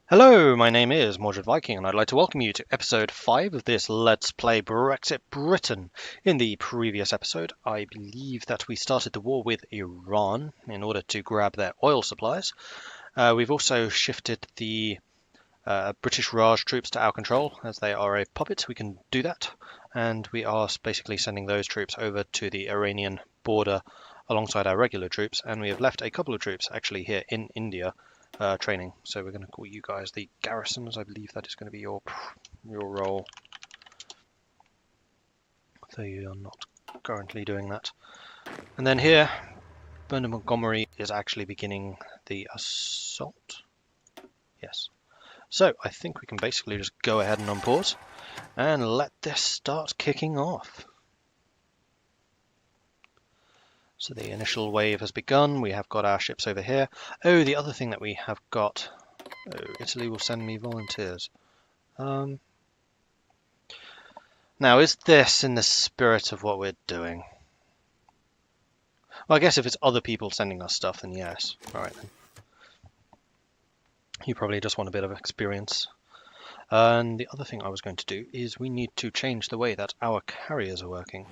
Hello, my name is Mordred Viking, and I'd like to welcome you to episode 5 of this Let's Play Brexit Britain. In the previous episode, I believe that we started the war with Iran in order to grab their oil supplies. We've also shifted the British Raj troops to our control. As they are a puppet, we can do that. And we are basically sending those troops over to the Iranian border alongside our regular troops. And we have left a couple of troops actually here in India training. So we're going to call you guys the garrisons. I believe that is going to be your role. So you're not currently doing that. And then here, Bernard Montgomery is actually beginning the assault. Yes. So I think we can basically just go ahead and unpause and let this start kicking off. So the initial wave has begun. We have got our ships over here. Oh, the other thing that we have got. Oh, Italy will send me volunteers. Now, is this in the spirit of what we're doing? Well, I guess if it's other people sending us stuff, then yes. Alright then. You probably just want a bit of experience. And the other thing I was going to do is we need to change the way that our carriers are working.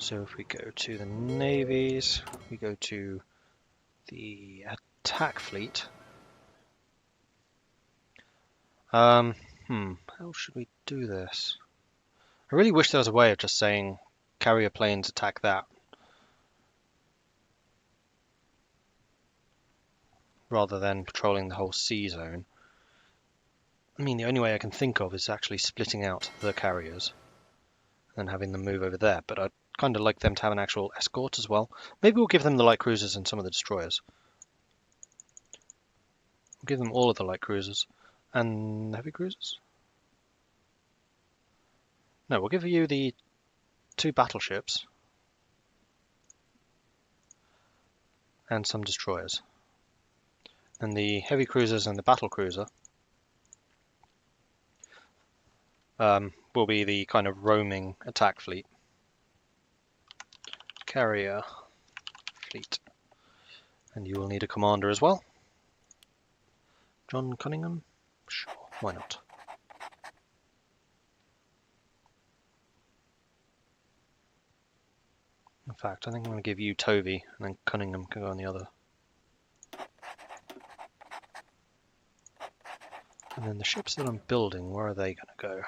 So if we go to the navies, we go to the attack fleet. How should we do this? I really wish there was a way of just saying carrier planes attack that, rather than patrolling the whole sea zone. I mean, the only way I can think of is actually splitting out the carriers and having them move over there, but I'd kind of like them to have an actual escort as well. Maybe we'll give them the light cruisers and some of the destroyers. We'll give them all of the light cruisers and heavy cruisers. No, we'll give you the 2 battleships and some destroyers. And the heavy cruisers and the battle cruiser will be the kind of roaming attack fleet. Carrier fleet. And you will need a commander as well. John Cunningham? Sure, why not? In fact, I think I'm going to give you Tovey, and then Cunningham can go on the other. And then the ships that I'm building, where are they going to go?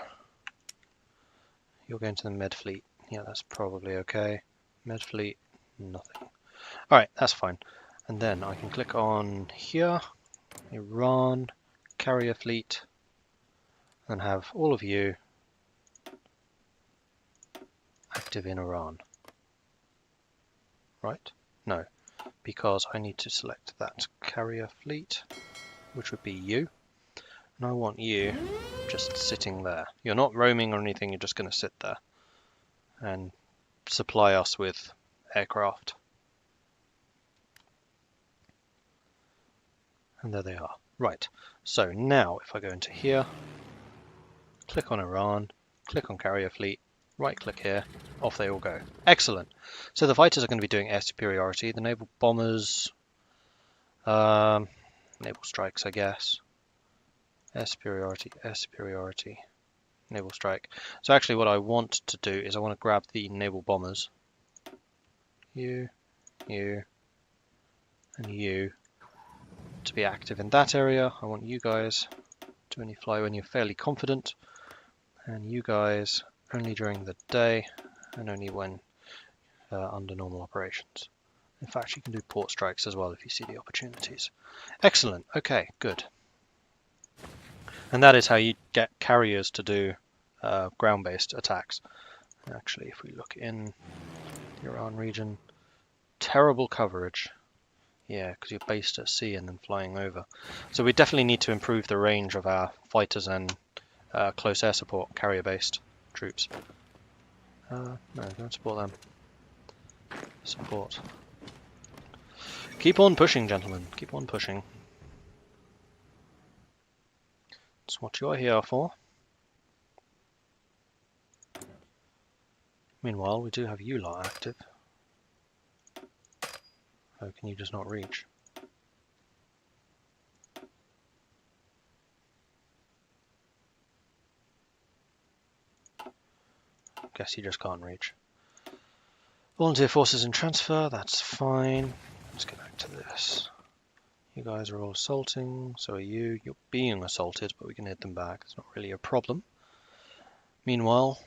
You're going to the Med Fleet. Yeah, that's probably okay. Med Fleet, nothing. Alright, that's fine. And then I can click on here, Iran, Carrier Fleet, and have all of you active in Iran. Right? No, because I need to select that Carrier Fleet, which would be you. And I want you just sitting there. You're not roaming or anything, you're just going to sit there and supply us with aircraft. And there they are. Right, so now if I go into here, click on Iran, click on Carrier Fleet, right click here, off they all go. Excellent. So the fighters are going to be doing air superiority, the naval bombers, naval strikes I guess. Air superiority, naval strike. So actually what I want to do is I want to grab the naval bombers. You, and you to be active in that area. I want you guys to only fly when you're fairly confident, and you guys only during the day and only when under normal operations. In fact, you can do port strikes as well if you see the opportunities. Excellent. Okay, good. And that is how you get carriers to do ground-based attacks. Actually, if we look in the Iran region, terrible coverage. Yeah, because you're based at sea and then flying over. So we definitely need to improve the range of our fighters and close air support, carrier-based troops. No, don't support them. Support. Keep on pushing, gentlemen. Keep on pushing. That's what you're here for. Meanwhile, we do have you lot active. Oh, can you just not reach? guess you just can't reach. Volunteer forces in transfer, that's fine. Let's get back to this. You guys are all assaulting, so are you. You're being assaulted, but we can hit them back. It's not really a problem. Meanwhile,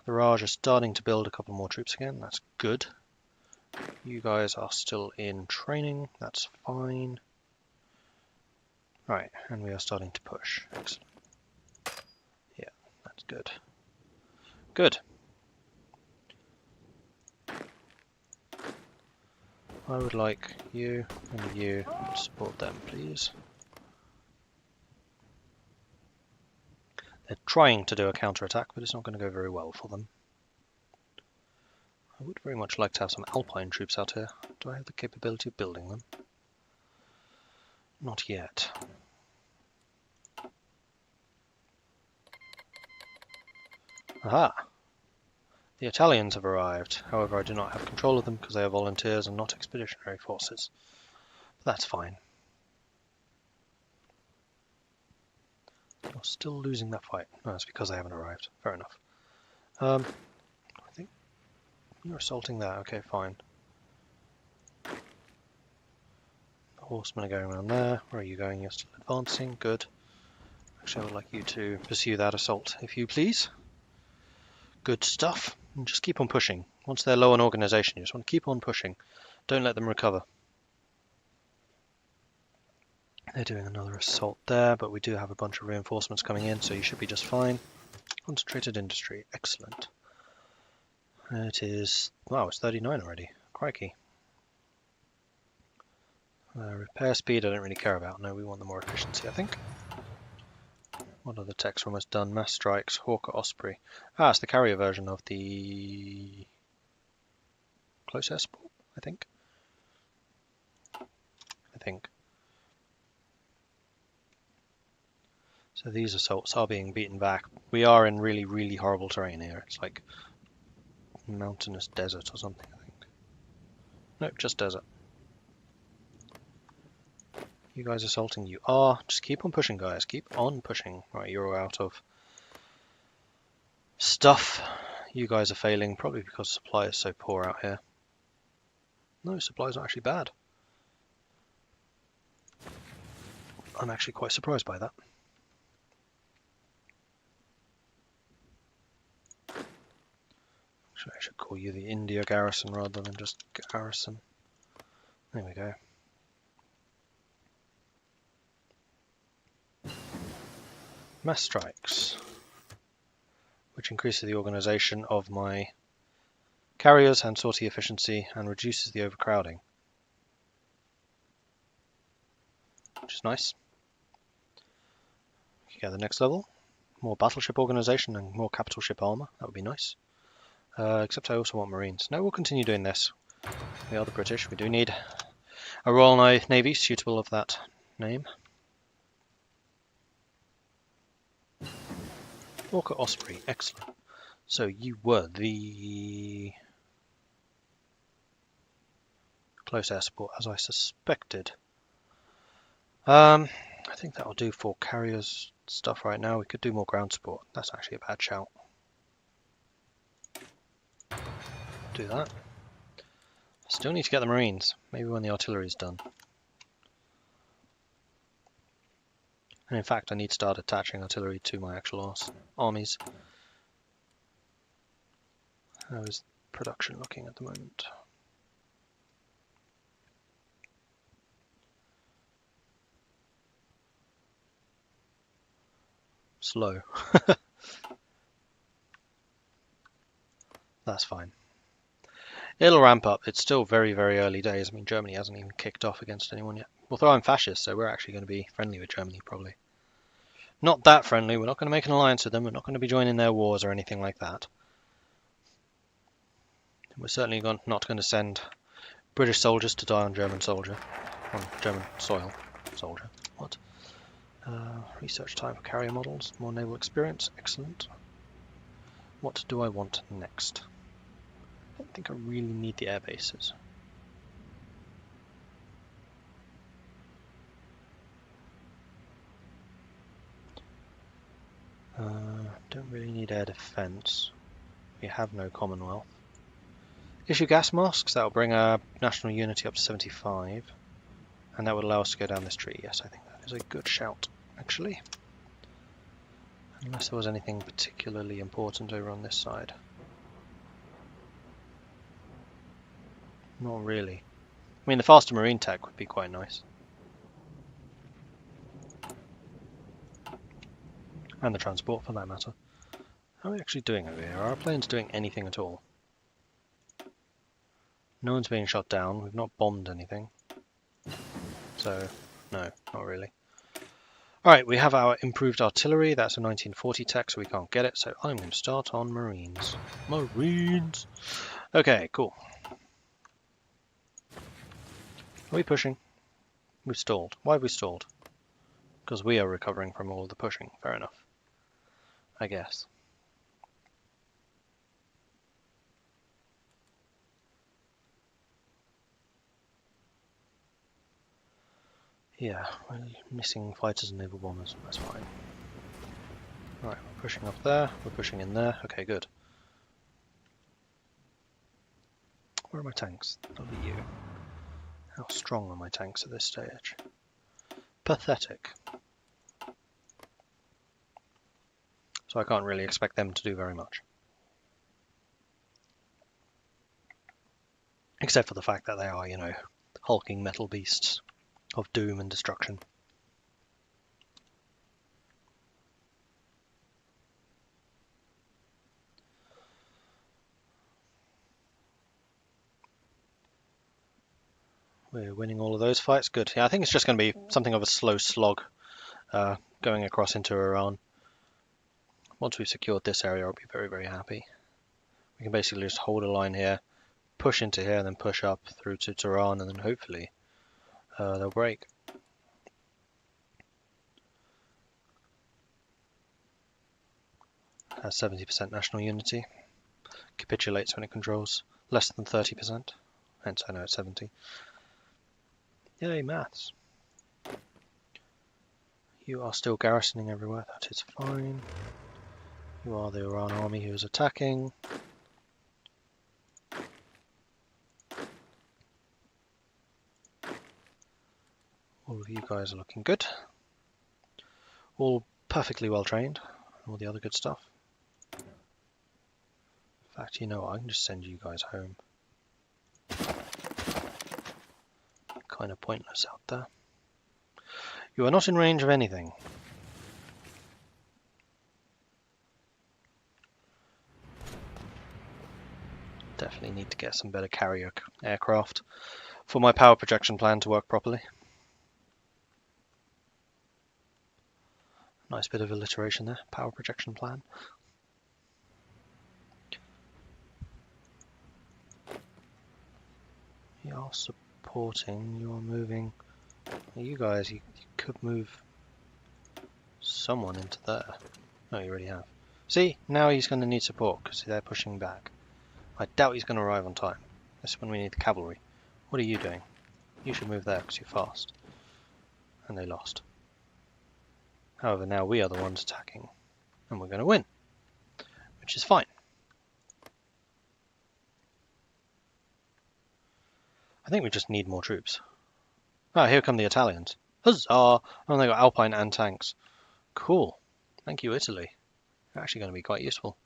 the Raj are starting to build a couple more troops again. That's good. You guys are still in training. That's fine. Right, and we are starting to push. Excellent. Yeah, that's good. Good. I would like you and you to support them, please. They're trying to do a counterattack, but it's not going to go very well for them. I would very much like to have some Alpine troops out here. Do I have the capability of building them? Not yet. Aha! The Italians have arrived. However, I do not have control of them because they are volunteers and not expeditionary forces. But that's fine. We're still losing that fight. No, it's because they haven't arrived. Fair enough. I think you're assaulting there. Okay, fine. The horsemen are going around there. Where are you going? You're still advancing. Good. Actually, I would like you to pursue that assault, if you please. Good stuff. And just keep on pushing. Once they're low on organisation, you just want to keep on pushing. Don't let them recover. They're doing another assault there, but we do have a bunch of reinforcements coming in, so you should be just fine. Concentrated industry. Excellent. It is... wow, it's 39 already. Crikey. Repair speed I don't really care about. No, we want the more efficiency, I think. What are the techs almost done? Mass strikes, Hawker Osprey. Ah, it's the carrier version of the close air support, I think. So these assaults are being beaten back. We are in really, really horrible terrain here. It's like mountainous desert or something, I think. Nope, just desert. You guys assaulting? You are. Just keep on pushing, guys. Keep on pushing. Right, you're out of stuff. You guys are failing, probably because supply is so poor out here. No, supply's not actually bad. I'm actually quite surprised by that. Actually, I should call you the India garrison rather than just garrison. There we go. Mass strikes, which increases the organisation of my carriers and sortie efficiency and reduces the overcrowding, which is nice. Okay, the next level, more battleship organisation and more capital ship armour. That would be nice. Except I also want marines. No, we'll continue doing this. We are the British. We do need a Royal Navy suitable of that name. Hawker Osprey, excellent. So you were the close air support, as I suspected. I think that'll do for carriers stuff right now. We could do more ground support. That's actually a bad shout. Do that. Still need to get the marines. Maybe when the artillery's done. And in fact, I need to start attaching artillery to my actual armies. How is production looking at the moment? Slow. That's fine. It'll ramp up. It's still very, very early days. I mean, Germany hasn't even kicked off against anyone yet. Although I'm fascist, so we're actually going to be friendly with Germany, probably. Not that friendly. We're not going to make an alliance with them. We're not going to be joining their wars or anything like that. We're certainly not going to send British soldiers to die on German soil. Soldier. What? Research time for carrier models. More naval experience. Excellent. What do I want next? I don't think I really need the air bases. Don't really need air defense. We have no Commonwealth. Issue gas masks, that will bring our national unity up to 75. And that would allow us to go down this tree. Yes, I think that is a good shout, actually. Unless there was anything particularly important over on this side. Not really. I mean, the faster marine tech would be quite nice. And the transport, for that matter. How are we actually doing over here? Are our planes doing anything at all? No one's being shot down. We've not bombed anything. So, no, not really. Alright, we have our improved artillery. That's a 1940 tech, so we can't get it. So I'm going to start on Marines. Marines! Okay, cool. Are we pushing? We've stalled. Why have we stalled? Because we are recovering from all the pushing. Fair enough. I guess. Yeah, we're missing fighters and naval bombers. That's fine. Right, we're pushing up there. We're pushing in there. Okay, good. Where are my tanks? That'll be you. How strong are my tanks at this stage? Pathetic. So I can't really expect them to do very much. Except for the fact that they are, you know, hulking metal beasts of doom and destruction. We're winning all of those fights. Good. Yeah, I think it's just going to be something of a slow slog going across into Iran. Once we've secured this area, I'll be very, very happy. We can basically just hold a line here, push into here, and then push up through to Tehran, and then hopefully they'll break. Has 70% national unity. Capitulates when it controls less than 30%. Hence I know it's 70. Yay, maths. You are still garrisoning everywhere. That is fine. You are the Iran army who is attacking. All of you guys are looking good. All perfectly well trained. All the other good stuff. In fact, you know what? I can just send you guys home. Kind of pointless out there. You are not in range of anything. Definitely need to get some better carrier aircraft for my power projection plan to work properly. Nice bit of alliteration there. Power projection plan. You are supporting, you are moving. You guys, you could move someone into there. No, you already have. See, now he's going to need support because they're pushing back. I doubt he's going to arrive on time. This is when we need the cavalry. What are you doing? You should move there because you're fast. And they lost. However, now we are the ones attacking. And we're going to win. Which is fine. I think we just need more troops. Ah, here come the Italians. Huzzah! Oh, they got Alpine and tanks. Cool. Thank you, Italy. They're actually going to be quite useful.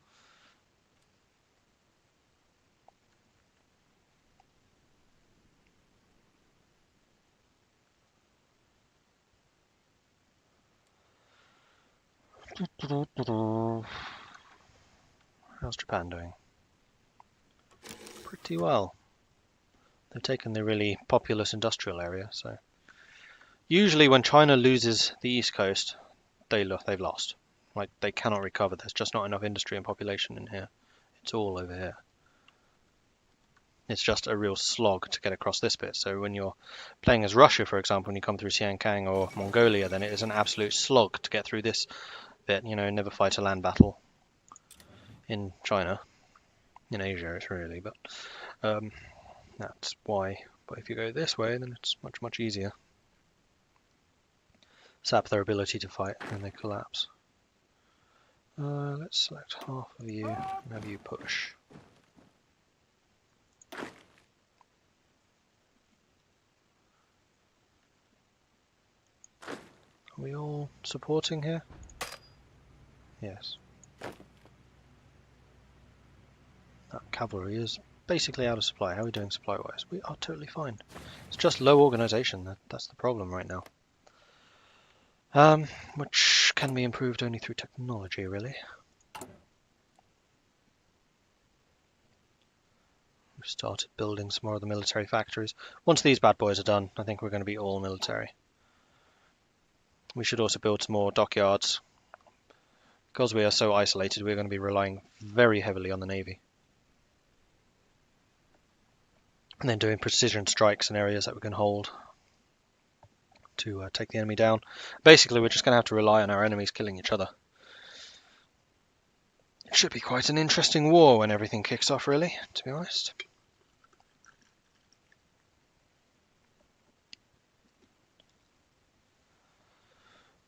How's Japan doing? Pretty well. They've taken the really populous industrial area, so... Usually when China loses the East Coast, they've lost. Like, they cannot recover. There's just not enough industry and population in here. It's all over here. It's just a real slog to get across this bit. So when you're playing as Russia, for example, when you come through Siankang or Mongolia, then it is an absolute slog to get through this bit. You know, never fight a land battle in China. In Asia, it's really, but that's why. But if you go this way, then it's much, much easier. Sap their ability to fight, and they collapse. Let's select half of you and have you push. Are we all supporting here? Yes. That cavalry is basically out of supply. How are we doing supply-wise? We are totally fine. It's just low organisation. That's the problem right now. Which can be improved only through technology, really. We've started building some more of the military factories. Once these bad boys are done, I think we're going to be all military. We should also build some more dockyards. Because we are so isolated, we're going to be relying very heavily on the Navy. And then doing precision strikes in areas that we can hold to take the enemy down. Basically, we're just going to have to rely on our enemies killing each other. It should be quite an interesting war when everything kicks off, really, to be honest.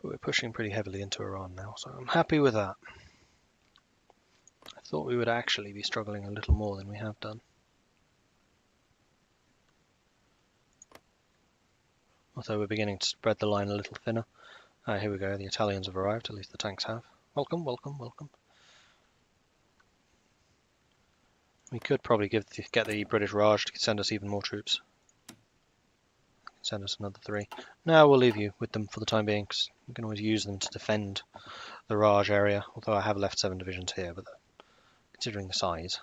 But we're pushing pretty heavily into Iran now, so I'm happy with that. I thought we would actually be struggling a little more than we have done. Although we're beginning to spread the line a little thinner. Here we go, the Italians have arrived, at least the tanks have. Welcome, welcome, welcome. We could probably get the British Raj to send us even more troops. Send us another 3. No, we'll leave you with them for the time being, because we can always use them to defend the Raj area, although I have left 7 divisions here, but considering the size.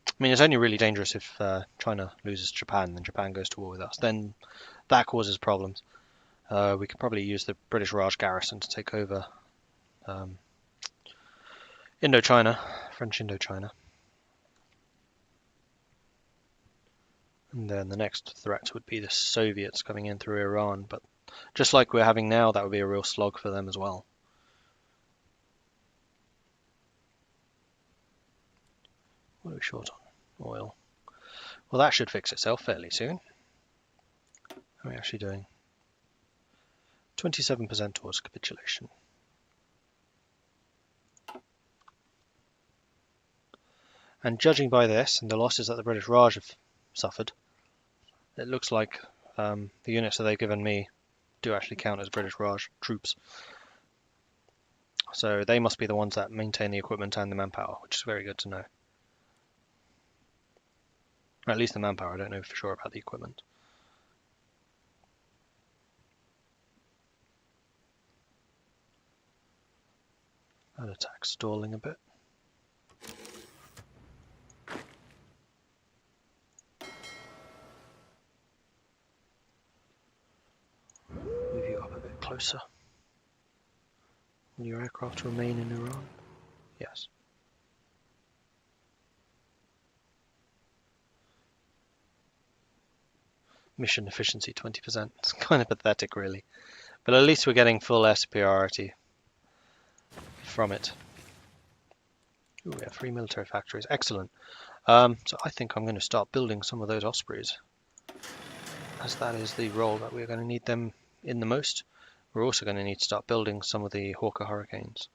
I mean, it's only really dangerous if China loses Japan and Japan goes to war with us. Then that causes problems. We could probably use the British Raj garrison to take over Indochina, French Indochina. And then the next threat would be the Soviets coming in through Iran, but just like we're having now, that would be a real slog for them as well. What are we short on? Oil. Well, that should fix itself fairly soon. How are we actually doing? 27% towards capitulation. And judging by this and the losses that the British Raj have suffered, it looks like the units that they've given me do actually count as British Raj troops. So they must be the ones that maintain the equipment and the manpower, which is very good to know. Or at least the manpower, I don't know for sure about the equipment. That attack's stalling a bit. Move you up a bit closer. Will your aircraft remain in Iran? Yes. Mission efficiency 20%. It's kind of pathetic, really. But at least we're getting full air superiority from it. Ooh, we have 3 military factories. Excellent. So I think I'm going to start building some of those Ospreys, as that is the role that we're going to need them in the most. We're also going to need to start building some of the Hawker Hurricanes.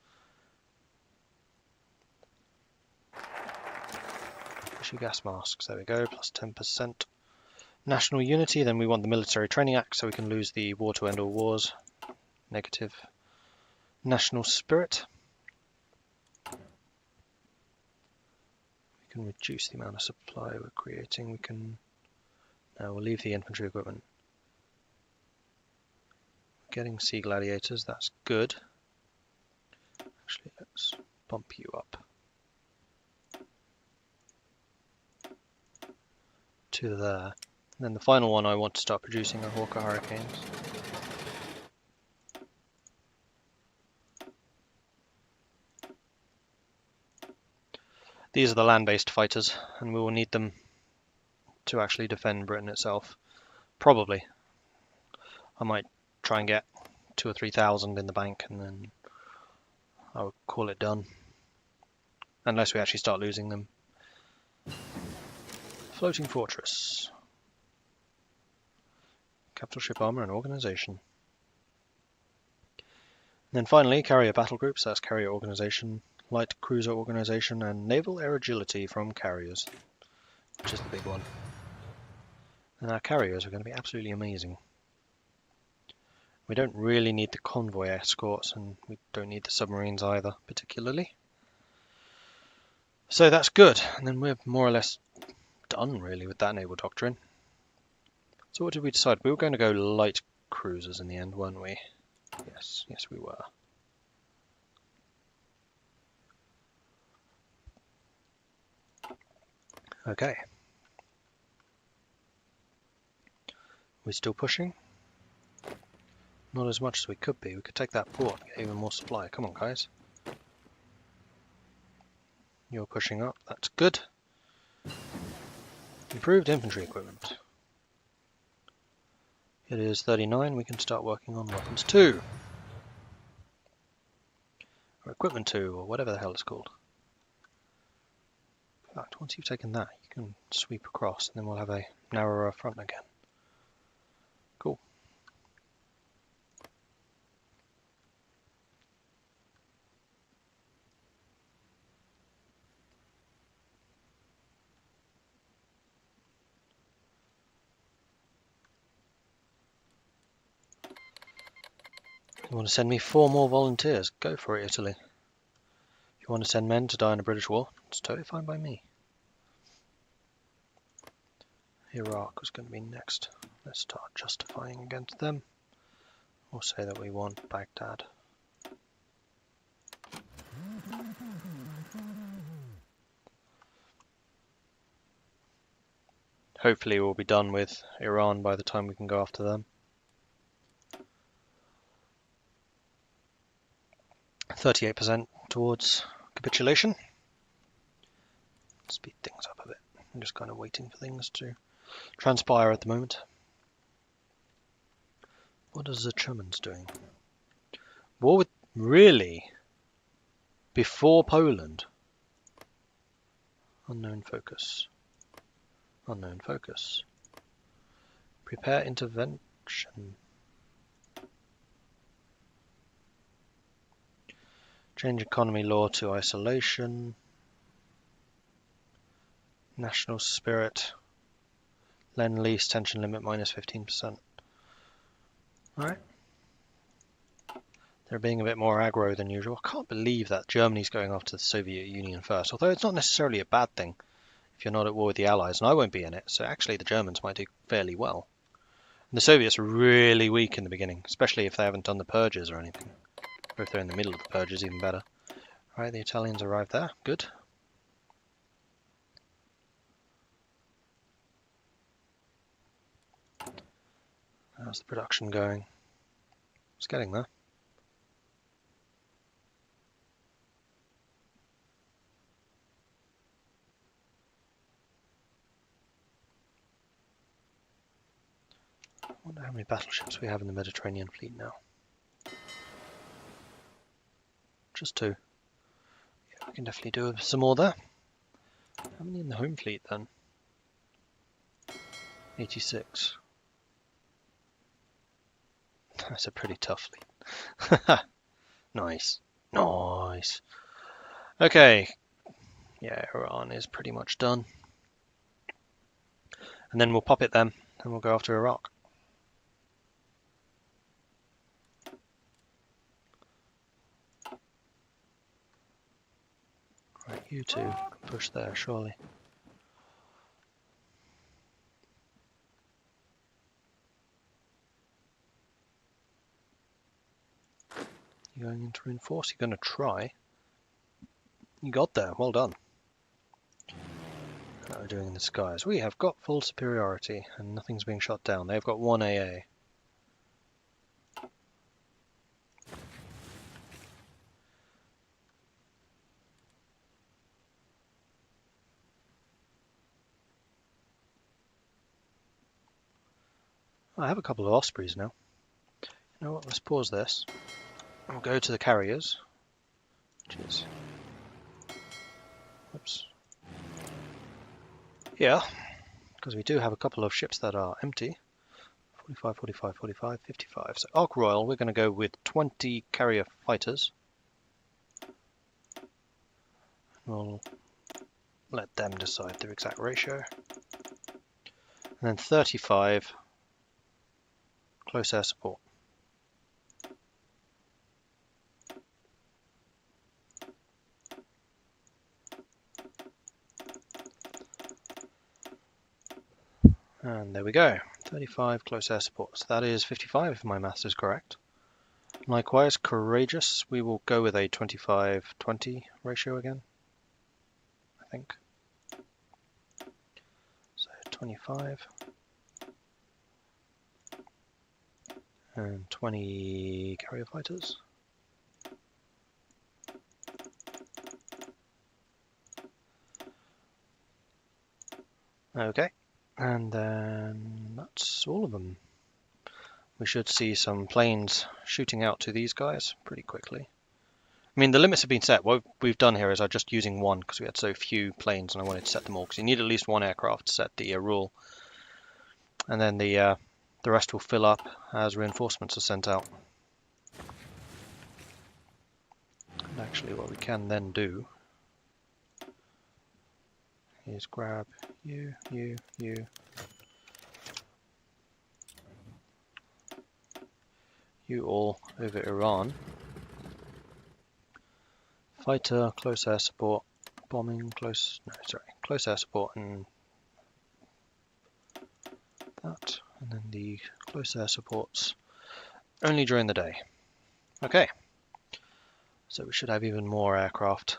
Issue gas masks. There we go. Plus 10%. National unity. Then we want the Military Training Act, so we can lose the War to End All Wars. Negative. National spirit. We can reduce the amount of supply we're creating. We can. Now we'll leave the infantry equipment. Getting sea gladiators, that's good. Actually, let's bump you up to there. And then the final one I want to start producing are Hawker Hurricanes. These are the land-based fighters, and we will need them to actually defend Britain itself. Probably. I might try and get 2,000 or 3,000 in the bank, and then I'll call it done. Unless we actually start losing them. Floating fortress. Capital ship armor and organization. Then finally, carrier battle groups, that's carrier organization, light cruiser organization, and naval air agility from carriers, which is the big one. And our carriers are going to be absolutely amazing. We don't really need the convoy escorts, and we don't need the submarines either, particularly. So that's good, and then we're more or less done, really, with that naval doctrine. So what did we decide? We were going to go light cruisers in the end, weren't we? Yes, we were. Okay. We're still pushing? Not as much as we could be. We could take that port and get even more supply. Come on, guys. You're pushing up. That's good. Improved infantry equipment. It is 39. We can start working on weapons 2. Or equipment 2, or whatever the hell it's called. In fact, once you've taken that, you can sweep across, and then we'll have a narrower front again. Cool. You want to send me 4 more volunteers? Go for it, Italy. If you want to send men to die in a British war, it's totally fine by me. Iraq was going to be next. Let's start justifying against them. We'll say that we want Baghdad. Hopefully we'll be done with Iran by the time we can go after them. 38% towards capitulation. Speed things up a bit. I'm just kind of waiting for things to transpire at the moment. What is the Germans doing? War with... Really? Before Poland? Unknown focus. Unknown focus. Prepare intervention. Change economy law to isolation. National spirit. Lend-lease tension limit minus 15%. Alright. They're being a bit more aggro than usual. I can't believe that Germany's going after the Soviet Union first, although it's not necessarily a bad thing if you're not at war with the Allies, and I won't be in it, so actually the Germans might do fairly well. And the Soviets are really weak in the beginning, especially if they haven't done the purges or anything. Or if they're in the middle of the purges, even better. Alright, the Italians arrived there. Good. How's the production going? It's getting there. I wonder how many battleships we have in the Mediterranean fleet now. Just 2. Yeah, we can definitely do some more there. How many in the home fleet then? 86. That's a pretty tough fleet. Nice. Nice. Okay. Yeah, Iran is pretty much done. And then we'll pop it then, and we'll go after Iraq. Right, you two can push there, surely. You're going in to reinforce? You're going to try. You got there, well done. What are we doing in the skies? We have got full superiority, and nothing's being shot down. They've got 1 AA. I have a couple of Ospreys now. You know what, let's pause this. We'll go to the carriers, which is... Whoops. Yeah, because we do have a couple of ships that are empty. 45, 45, 45, 55. So Ark Royal, we're going to go with 20 carrier fighters. We'll let them decide their exact ratio. And then 35 close air support. And there we go, 35 close air support. So that is 55 if my maths is correct. Likewise, courageous, we will go with a 25-20 ratio again, I think. So 25 and 20 carrier fighters. Okay, and then that's all of them. We should see some planes shooting out to these guys pretty quickly. I mean, the limits have been set. What we've done here is I'm just using one because we had so few planes and I wanted to set them all, because you need at least one aircraft to set the rule. And then the rest will fill up as reinforcements are sent out. And actually what we can then do is grab you, you all over Iran. Fighter, close air support, bombing, close air support and that, and then the close air supports only during the day. Okay, so we should have even more aircraft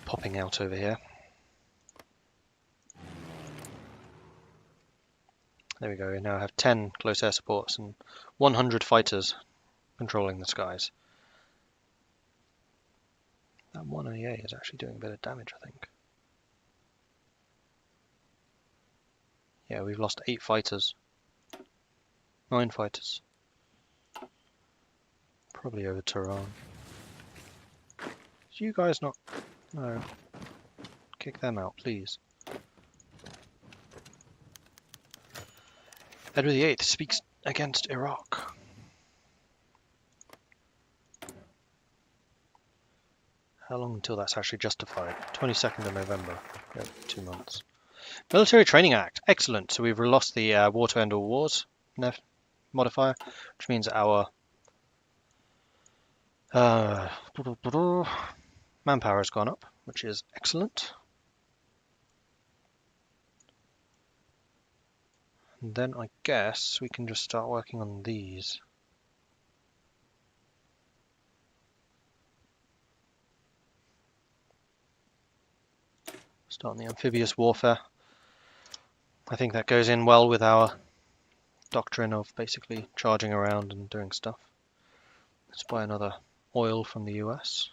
popping out over here. There we go, we now have 10 close air supports and 100 fighters controlling the skies. That one AA is actually doing a bit of damage, I think. Yeah, we've lost 8 fighters. 9 fighters. Probably over Tehran. Do you guys not... No. Kick them out, please. Edward VIII speaks against Iraq. How long until that's actually justified? 22nd of November. Yep, 2 months. Military Training Act. Excellent. So we've lost the War to End All Wars modifier, which means our manpower has gone up, which is excellent. And then I guess we can just start working on these. Start on the amphibious warfare. I think that goes in well with our doctrine of basically charging around and doing stuff. Let's buy another oil from the US.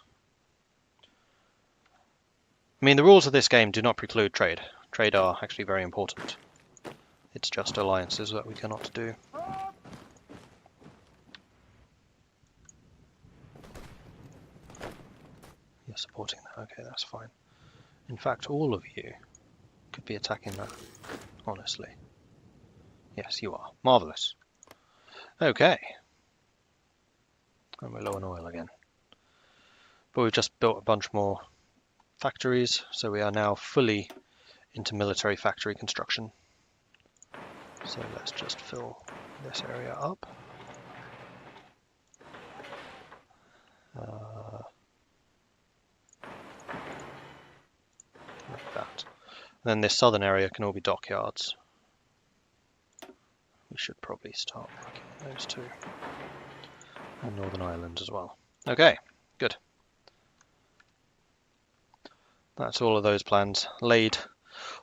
I mean, the rules of this game do not preclude trade. Trade are actually very important. It's just alliances that we cannot do. You're supporting that, okay, that's fine. In fact, all of you could be attacking that, honestly. Yes, you are. Marvellous. Okay. And we're low on oil again. But we've just built a bunch more factories, so we are now fully into military factory construction. So let's just fill this area up. Like that. And then this southern area can all be dockyards. We should probably start working on those two. And Northern Ireland as well. Okay, good. That's all of those plans laid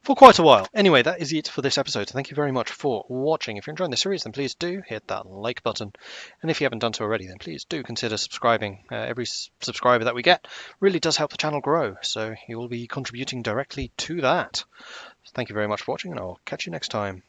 for quite a while. Anyway, that is it for this episode. Thank you very much for watching. If you're enjoying the series, then please do hit that like button. And if you haven't done so already, then please do consider subscribing. Every subscriber that we get really does help the channel grow, so you will be contributing directly to that. Thank you very much for watching, and I'll catch you next time.